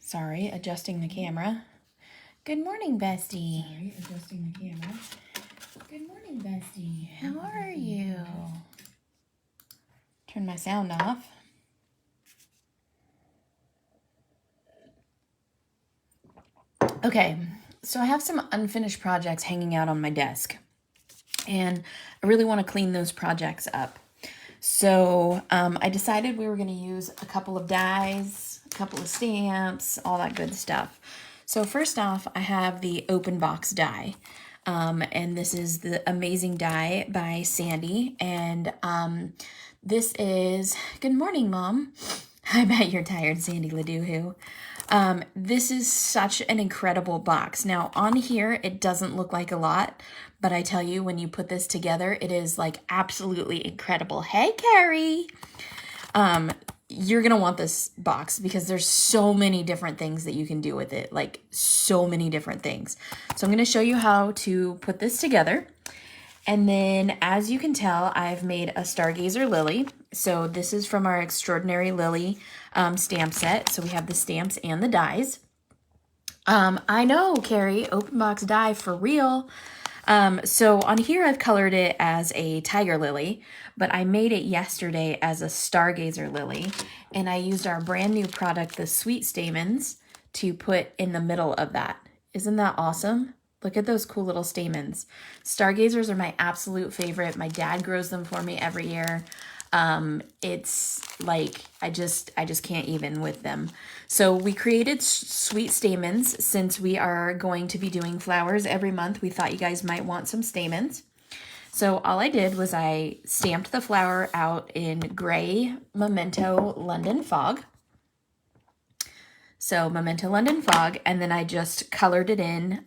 Sorry, adjusting the camera. Good morning, bestie. Sorry, adjusting the camera. Good morning, bestie. How are you? Turn my sound off. Okay, so I have some unfinished projects hanging out on my desk, and I really want to clean those projects up. So I decided we were going to use a couple of dies, a couple of stamps, all that good stuff. So first off, I have the open box die. And this is the Amazing Die by Sandy. And this is, good morning, Mom. I bet you're tired, Sandy Ladoohoo. This is such an incredible box. Now on here, it doesn't look like a lot, but I tell you, when you put this together, it is like absolutely incredible. Hey, Carrie. You're going to want this box because there's so many different things that you can do with it, like so many different things. So I'm going to show you how to put this together. And then as you can tell, I've made a Stargazer Lily. So this is from our Extraordinary Lily stamp set. So we have the stamps and the dies. I know, Carrie, open box die for real. So on here, I've colored it as a tiger lily, but I made it yesterday as a Stargazer Lily, and I used our brand new product, the Sweet Stamens, to put in the middle of that. Isn't that awesome? Look at those cool little stamens. Stargazers are my absolute favorite. My dad grows them for me every year. It's like, I just can't even with them. So we created Sweet Stamens since we are going to be doing flowers every month. We thought you guys might want some stamens. So all I did was I stamped the flower out in gray Memento London Fog. So Memento London Fog, and then I just colored it in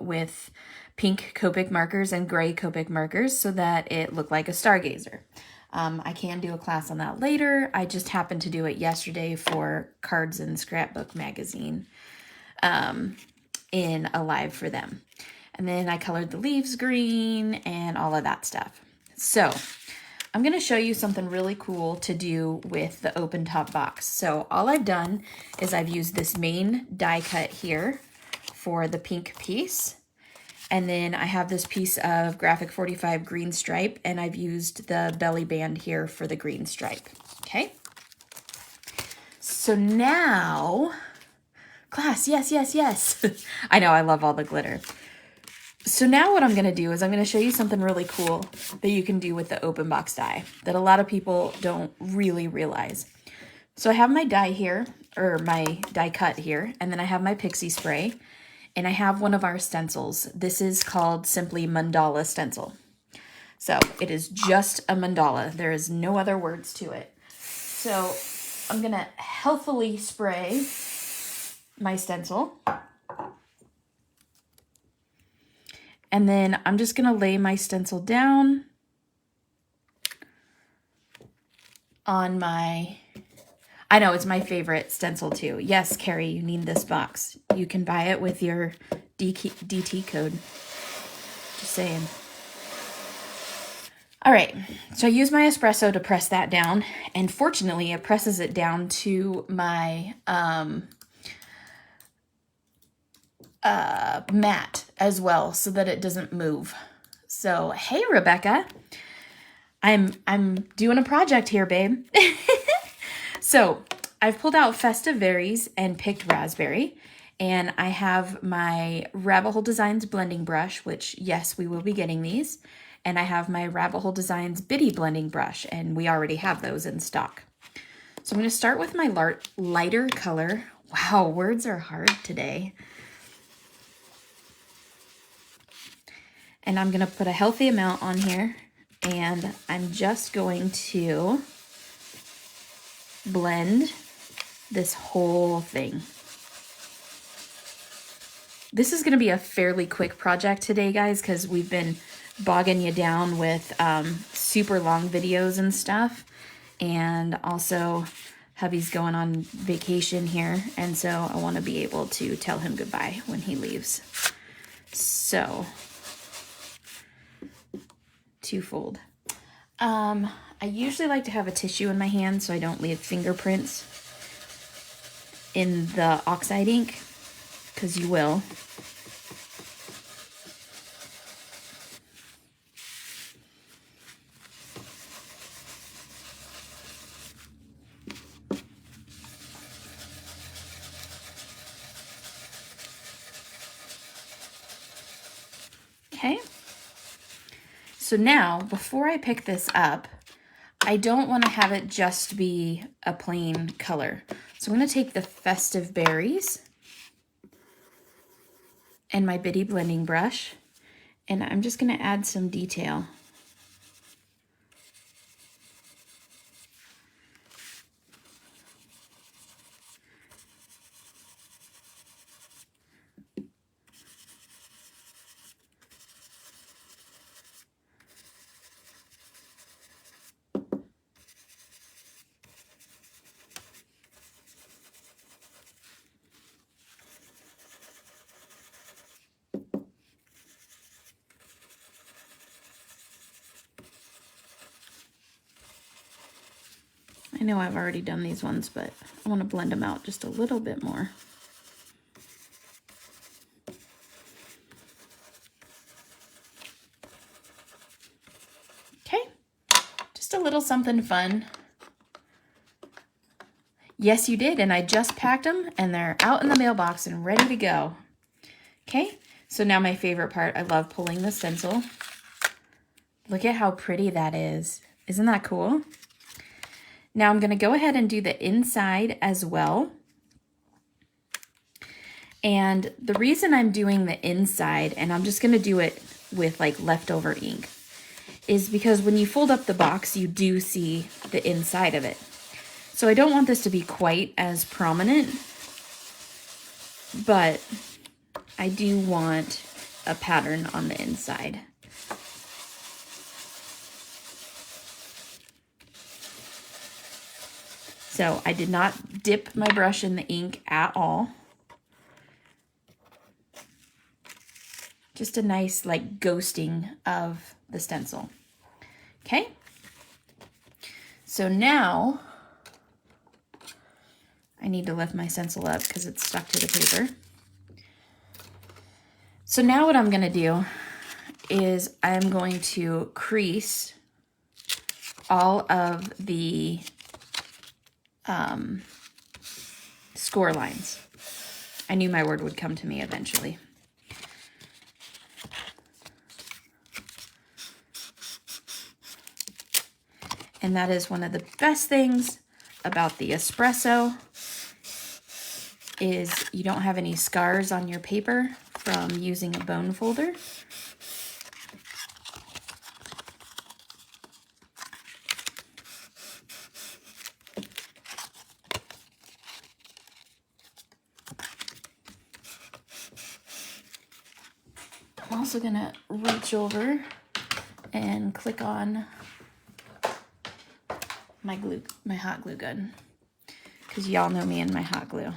with pink Copic markers and gray Copic markers so that it looked like a Stargazer. I can do a class on that later. I just happened to do it yesterday for Cards and Scrapbook magazine in a live for them. And then I colored the leaves green and all of that stuff. So I'm going to show you something really cool to do with the open top box. So all I've done is I've used this main die cut here for the pink piece. And then I have this piece of Graphic 45 green stripe, and I've used the belly band here for the green stripe. Okay. So now, class, yes, yes, yes. I know, I love all the glitter. So now what I'm going to do is I'm going to show you something really cool that you can do with the open box die that a lot of people don't really realize. So I have my die here, or my die cut here, and then I have my pixie spray, and I have one of our stencils. This is called simply Mandala stencil. So it is just a mandala. There is no other words to it. So I'm going to healthily spray my stencil. And then I'm just going to lay my stencil down on my, I know it's my favorite stencil too. Yes, Carrie, you need this box. You can buy it with your DT code. Just saying. All right, so I use my espresso to press that down. And fortunately, it presses it down to my mat as well so that it doesn't move. So, hey, Rebecca. I'm doing a project here, babe. So I've pulled out Festive Berries and picked raspberry, and I have my Rabbit Hole Designs blending brush, which yes, we will be getting these. And I have my Rabbit Hole Designs Bitty blending brush, and we already have those in stock. So I'm going to start with my lighter color. Wow, words are hard today. And I'm going to put a healthy amount on here, and I'm just going to blend this whole thing. This is going to be a fairly quick project today, guys, because we've been bogging you down with super long videos and stuff. And also, hubby's going on vacation here, and so I want to be able to tell him goodbye when he leaves. So, twofold. I usually like to have a tissue in my hand so I don't leave fingerprints. in the oxide ink, because you will. Okay. So now, before I pick this up, I don't want to have it just be a plain color. So I'm going to take the Festive Berries and my Bitty blending brush, and I'm just going to add some detail. I know I've already done these ones, but I want to blend them out just a little bit more. Okay, just a little something fun. Yes, you did, and I just packed them, and they're out in the mailbox and ready to go. Okay, so now my favorite part, I love pulling the stencil. Look at how pretty that is. Isn't that cool? Now I'm going to go ahead and do the inside as well. And the reason I'm doing the inside, and I'm just going to do it with like leftover ink, is because when you fold up the box, you do see the inside of it. So I don't want this to be quite as prominent, but I do want a pattern on the inside. So I did not dip my brush in the ink at all. Just a nice like ghosting of the stencil. Okay. So now I need to lift my stencil up because it's stuck to the paper. So now what I'm going to do is I'm going to crease all of the score lines. I knew my word would come to me eventually. And that is one of the best things about the espresso, is you don't have any scars on your paper from using a bone folder. I'm also gonna reach over and click on my hot glue gun, because y'all know me and my hot glue.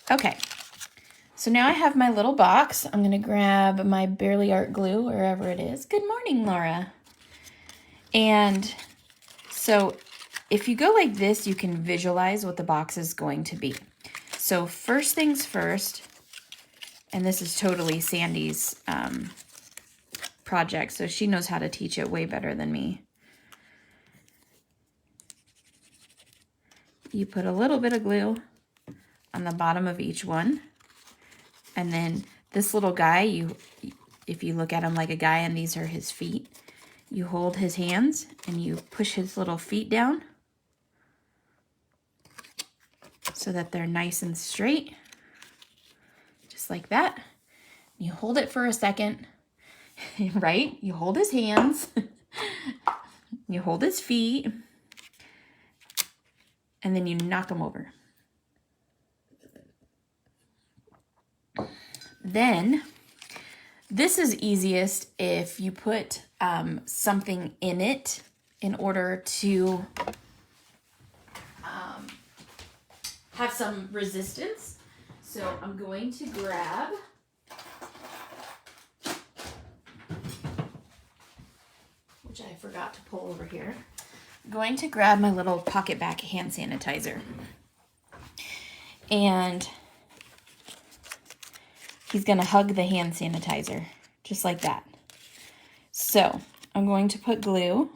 Okay, so now I have my little box. I'm gonna grab my Barely Art glue, wherever it is. Good morning, Laura. And so if you go like this, you can visualize what the box is going to be. So first things first, and this is totally Sandy's project, so she knows how to teach it way better than me. You put a little bit of glue on the bottom of each one, and then this little guy, if you look at him like a guy and these are his feet, you hold his hands and you push his little feet down so that they're nice and straight, just like that. You hold it for a second, right? You hold his hands, you hold his feet, and then you knock him over. Then, this is easiest if you put something in it in order to have some resistance. So I'm going to grab which I forgot to pull over here. I'm going to grab my little pocket back hand sanitizer. and he's going to hug the hand sanitizer, just like that. So I'm going to put glue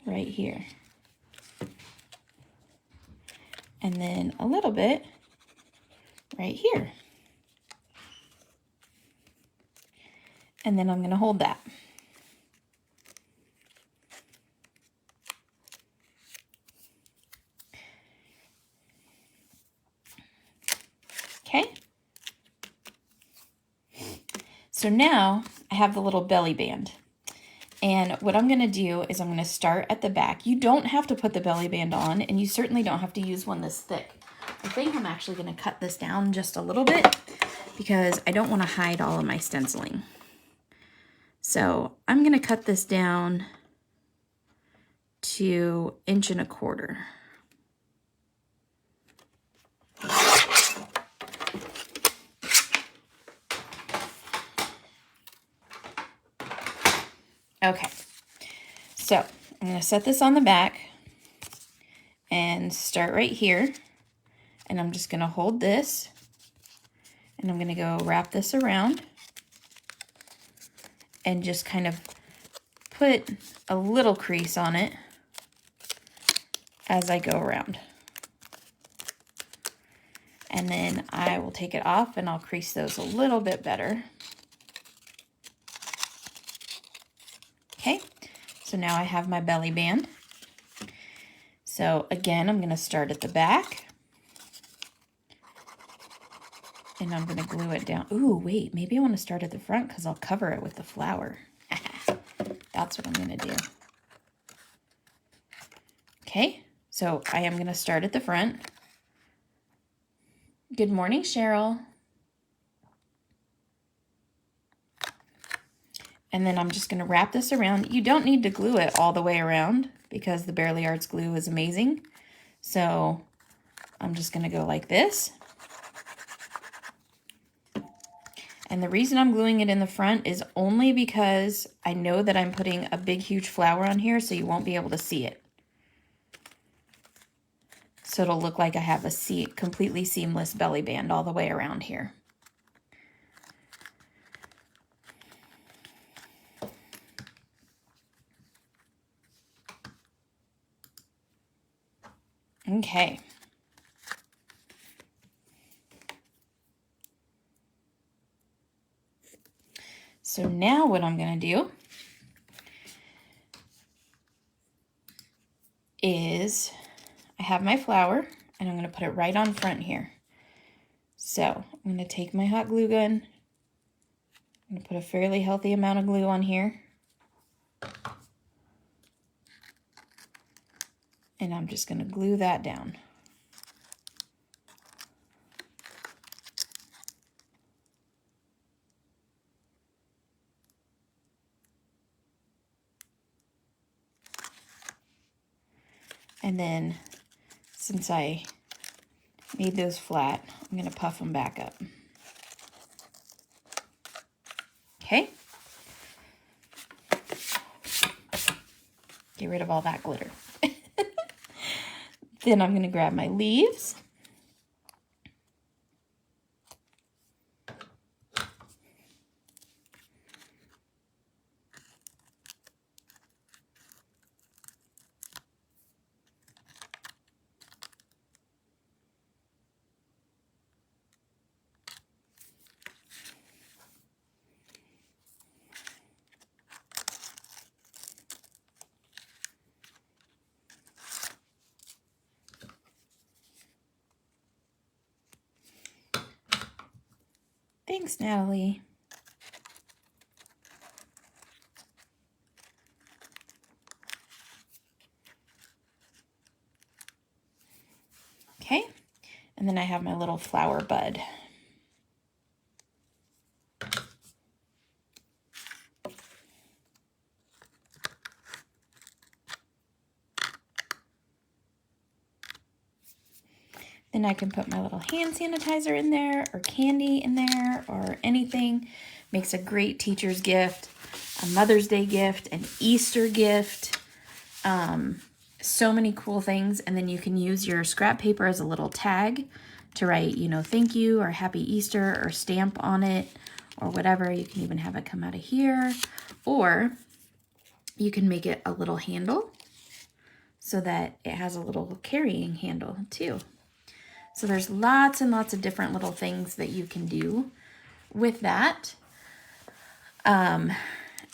right here. And then a little bit right here. And then I'm going to hold that. Okay. So now I have the little belly band. And what I'm going to do is I'm going to start at the back. You don't have to put the belly band on, and you certainly don't have to use one this thick. I think I'm actually going to cut this down just a little bit because I don't want to hide all of my stenciling. So I'm going to cut this down to 1.25 inches. Okay, so I'm going to set this on the back and start right here. And I'm just going to hold this and I'm going to go wrap this around and just kind of put a little crease on it as I go around. And then I will take it off and I'll crease those a little bit better. Okay, so now I have my belly band. So again, I'm going to start at the back. And I'm going to glue it down. Ooh, wait, maybe I want to start at the front because I'll cover it with the flower. That's what I'm going to do. Okay, so I am going to start at the front. Good morning, Cheryl. And then I'm just going to wrap this around. You don't need to glue it all the way around because the Bearly Arts glue is amazing. So I'm just going to go like this. And the reason I'm gluing it in the front is only because I know that I'm putting a big, huge flower on here, so you won't be able to see it. So it'll look like I have a completely seamless belly band all the way around here. Okay. So now what I'm going to do is I have my flower and I'm going to put it right on front here. So I'm going to take my hot glue gun. I'm going to put a fairly healthy amount of glue on here. And I'm just going to glue that down. And then, since I made those flat, I'm going to puff them back up. Okay? Get rid of all that glitter. Then I'm going to grab my leaves. Thanks, Natalie. Okay, and then I have my little flower bud. Then I can put my little hand sanitizer in there or candy in there or anything. Makes a great teacher's gift, a Mother's Day gift, an Easter gift. So many cool things. And then you can use your scrap paper as a little tag to write, you know, thank you or happy Easter or stamp on it or whatever. You can even have it come out of here, or you can make it a little handle so that it has a little carrying handle too. So there's lots and lots of different little things that you can do with that.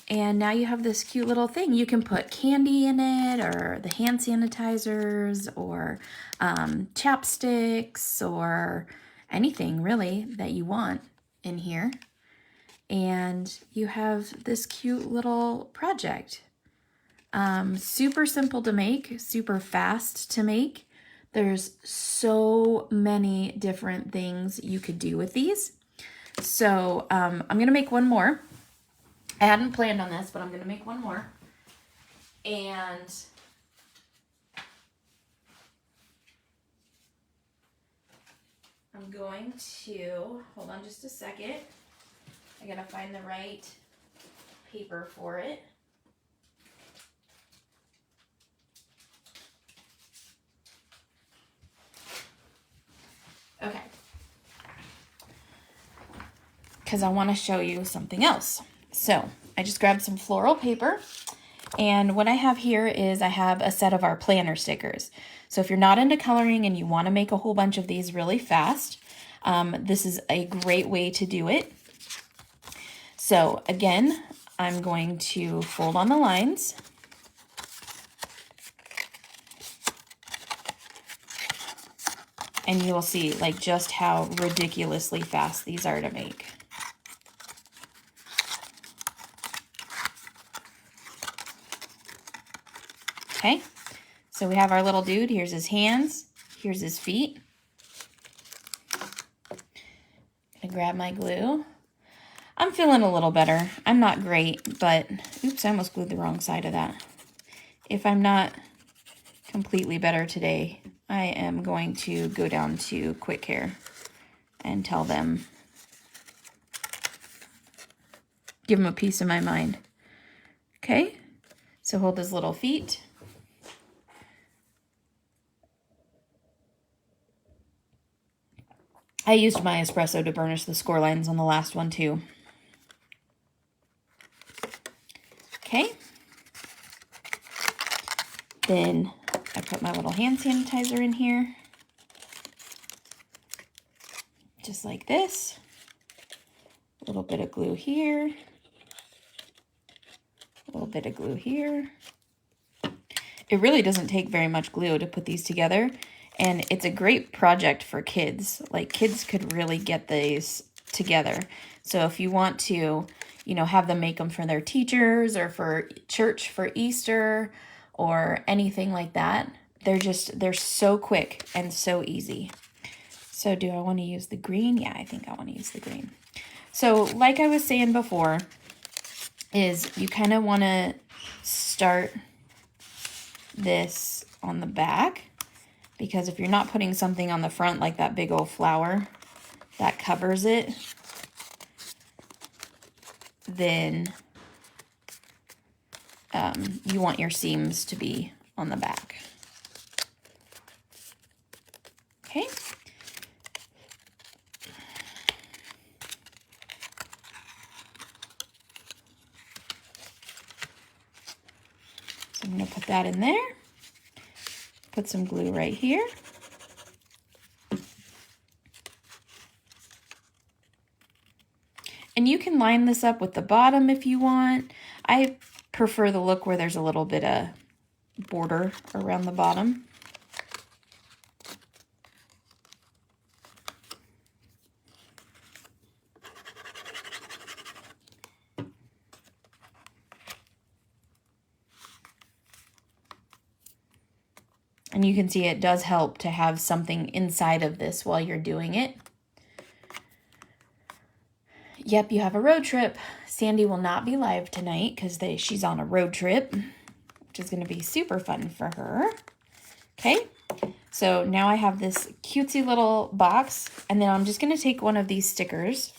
And now you have this cute little thing. You can put candy in it, or the hand sanitizers, or chapsticks, or anything really that you want in here. And you have this cute little project. Super simple to make, super fast to make. There's so many different things you could do with these. So I'm going to make one more. I hadn't planned on this, but I'm going to make one more. And I'm going to, hold on just a second. I got to find the right paper for it. Okay. Because I want to show you something else. So I just grabbed some floral paper, and what I have here is I have a set of our planner stickers. So if you're not into coloring and you want to make a whole bunch of these really fast, this is a great way to do it. So again, I'm going to fold on the lines. And you will see like just how ridiculously fast these are to make. Okay, so we have our little dude. Here's his hands. Here's his feet. Gonna grab my glue. I'm feeling a little better. I'm not great, but oops, I almost glued the wrong side of that. If I'm not completely better today, I am going to go down to Quick Care and tell them, give them a piece of my mind. Okay, so hold his little feet. I used my espresso to burnish the score lines on the last one too. Okay. Then I put my little hand sanitizer in here. Just like this. A little bit of glue here. A little bit of glue here. It really doesn't take very much glue to put these together. And it's a great project for kids. Like, kids could really get these together. So if you want to, you know, have them make them for their teachers or for church for Easter or anything like that, they're so quick and so easy. So do I want to use the green? Yeah, I think I want to use the green. So like I was saying before, is you kind of want to start this on the back. Because if you're not putting something on the front like that big old flower that covers it, then you want your seams to be on the back. Okay. So I'm going to put that in there. Put some glue right here. And you can line this up with the bottom if you want. I prefer the look where there's a little bit of border around the bottom. And you can see it does help to have something inside of this while you're doing it. Yep, you have a road trip. Sandy will not be live tonight because she's on a road trip, which is going to be super fun for her. Okay, so now I have this cutesy little box, and then I'm just going to take one of these stickers.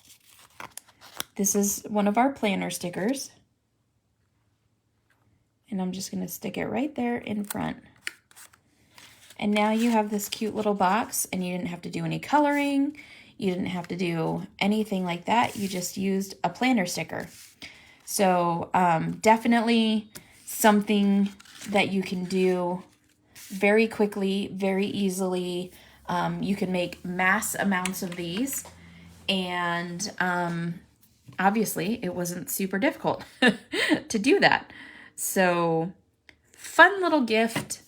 This is one of our planner stickers. And I'm just going to stick it right there in front. And now you have this cute little box, and you didn't have to do any coloring. You didn't have to do anything like that. You just used a planner sticker. So definitely something that you can do very quickly, very easily. You can make mass amounts of these, and obviously it wasn't super difficult to do that. So fun little gift.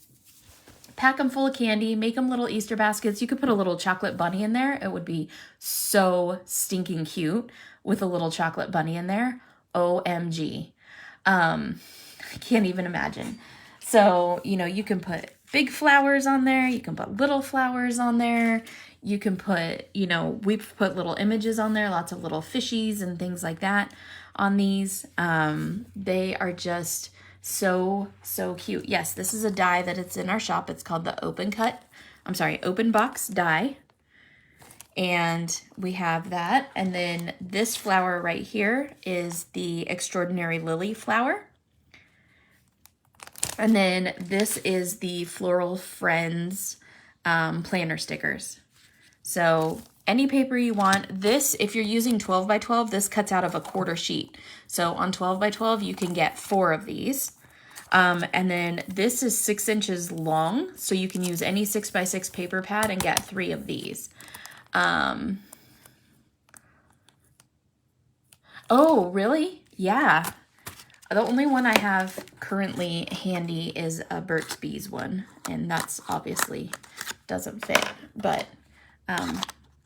Pack them full of candy, make them little Easter baskets. You could put a little chocolate bunny in there. It would be so stinking cute with a little chocolate bunny in there. OMG. I can't even imagine. So, you know, you can put big flowers on there. You can put little flowers on there. You can put, you know, we've put little images on there, lots of little fishies and things like that on these. They are just so cute. Yes, this is a die that it's in our shop. It's called the Open Box die. And we have that. And then this flower right here is the Extraordinary Lily flower. And then this is the Floral Friends planner stickers. So any paper you want. This, if you're using 12 by 12, this cuts out of a quarter sheet. So on 12 by 12, you can get 4 of these. And then this is 6 inches long, so you can use any 6 by 6 paper pad and get 3 of these. Oh, really? Yeah. The only one I have currently handy is a Burt's Bees one, and that's obviously doesn't fit, but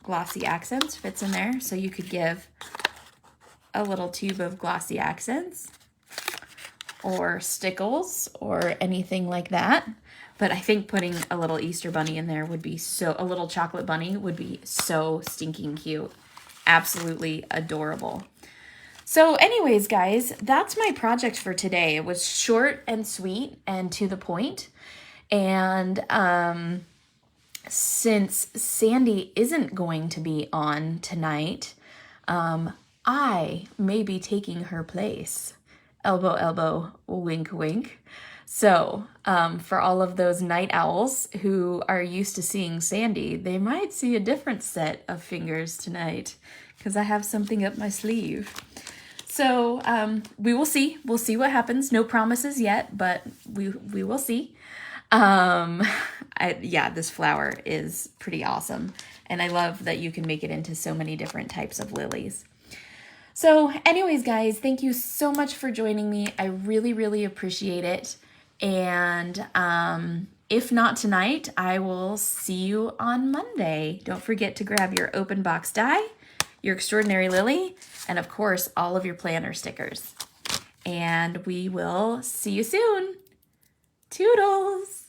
Glossy Accents fits in there, so you could give a little tube of Glossy Accents or stickles or anything like that. But I think putting a little Easter bunny in there would be a little chocolate bunny would be so stinking cute. Absolutely adorable. So anyways, guys, that's my project for today. It was short and sweet and to the point. And since Sandy isn't going to be on tonight, I may be taking her place. Elbow, elbow, wink, wink. So for all of those night owls who are used to seeing Sandy, they might see a different set of fingers tonight because I have something up my sleeve. So we will see. We'll see what happens. No promises yet, but we will see. Yeah, this flower is pretty awesome. And I love that you can make it into so many different types of lilies. So anyways, guys, thank you so much for joining me. I really appreciate it. And if not tonight, I will see you on Monday. Don't forget to grab your open box die, your Extraordinary Lily, and of course, all of your planner stickers. And we will see you soon. Toodles!